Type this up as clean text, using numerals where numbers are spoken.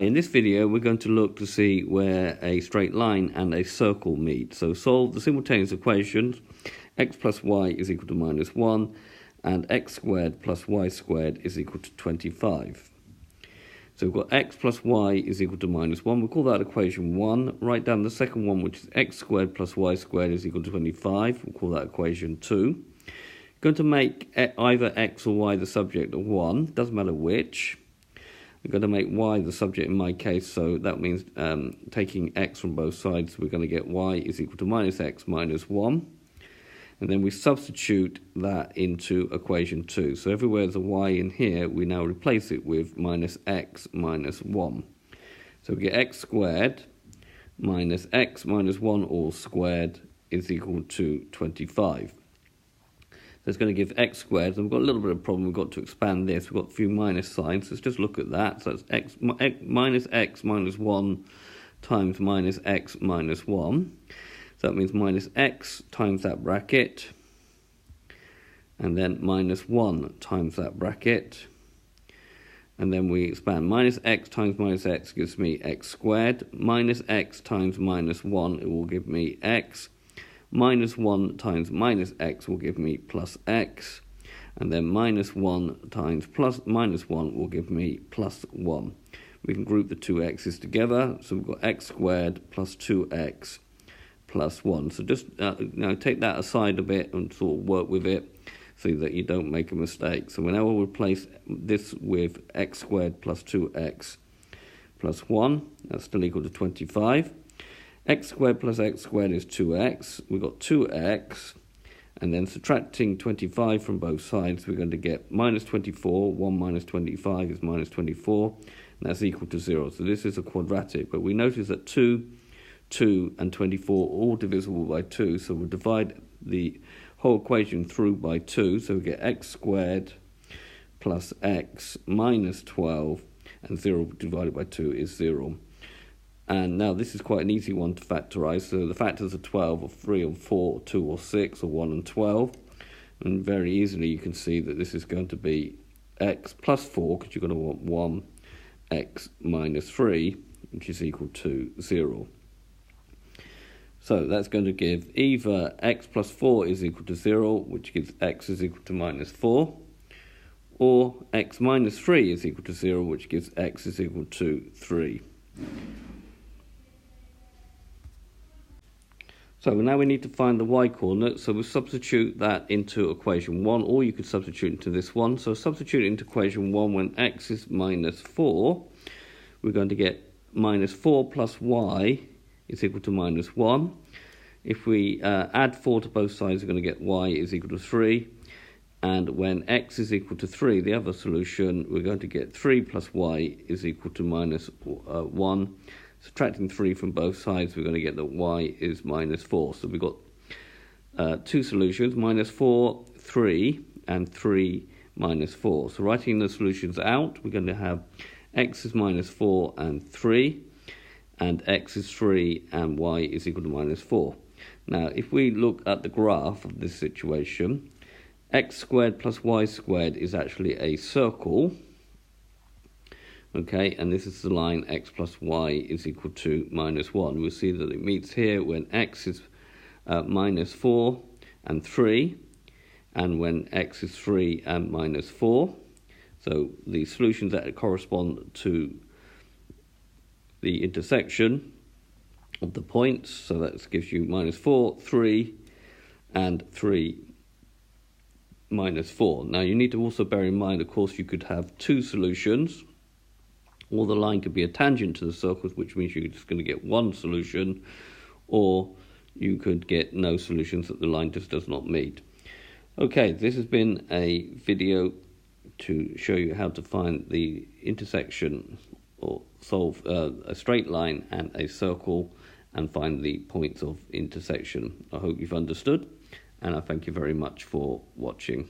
In this video, we're going to look to see where a straight line and a circle meet. So solve the simultaneous equations, x plus y is equal to minus 1, and x squared plus y squared is equal to 25. So we've got x plus y is equal to minus 1. We'll call that equation 1. Write down the second one, which is x squared plus y squared is equal to 25. We'll call that equation 2. Going to make either x or y the subject of 1. Doesn't matter which. We're going to make y the subject in my case, so that means taking x from both sides, we're going to get y is equal to minus x minus 1. And then we substitute that into equation 2. So everywhere there's a y in here, we now replace it with minus x minus 1. So we get x squared minus x minus 1 all squared is equal to 25. So it's going to give x squared, and we've got a little bit of a problem. We've got to expand this. We've got a few minus signs. So let's just look at that. So it's minus x minus 1 times minus x minus 1. So that means minus x times that bracket, and then minus 1 times that bracket. And then we expand. Minus x times minus x gives me x squared. Minus x times minus 1, it will give me x. Minus 1 times minus x will give me plus x, and then minus 1 times plus minus 1 will give me plus 1. We can group the two x's together, so we've got x squared plus 2x plus 1. So just now take that aside a bit and sort of work with it so that you don't make a mistake. So now we'll replace this with x squared plus 2x plus 1. That's still equal to 25. X squared plus x squared is 2x. We've got 2x, and then subtracting 25 from both sides, we're going to get minus 24. 1 minus 25 is minus 24, and that's equal to 0. So this is a quadratic, but we notice that 2, 2, and 24 are all divisible by 2, so we'll divide the whole equation through by 2, so we get x squared plus x minus 12, and 0 divided by 2 is 0. And now this is quite an easy one to factorize. So the factors are 12 or 3 or 4, 2 or 6 or 1 and 12. And very easily you can see that this is going to be x plus 4, because you're going to want 1, x minus 3, which is equal to 0. So that's going to give either x plus 4 is equal to 0, which gives x is equal to minus 4, or x minus 3 is equal to 0, which gives x is equal to 3. So now we need to find the y-coordinate, so we'll substitute that into equation 1, or you could substitute into this one. So substitute into equation 1 when x is minus 4, we're going to get minus 4 plus y is equal to minus 1. If we add 4 to both sides, we're going to get y is equal to 3. And when x is equal to 3, the other solution, we're going to get 3 plus y is equal to minus 1. Subtracting 3 from both sides, we're going to get that y is minus 4. So we've got two solutions, minus 4, 3, and 3 minus 4. So writing the solutions out, we're going to have x is minus 4 and 3, and x is 3, and y is equal to minus 4. Now, if we look at the graph of this situation, x squared plus y squared is actually a circle. Okay, and this is the line x plus y is equal to minus 1. We'll see that it meets here when x is minus 4 and 3, and when x is 3 and minus 4. So the solutions that correspond to the intersection of the points, so that gives you minus 4, 3, and 3 minus 4. Now you need to also bear in mind, of course, you could have two solutions, or the line could be a tangent to the circles, which means you're just going to get one solution, or you could get no solutions that the line just does not meet. Okay, this has been a video to show you how to find the intersection or solve a straight line and a circle and find the points of intersection. I hope you've understood, and I thank you very much for watching.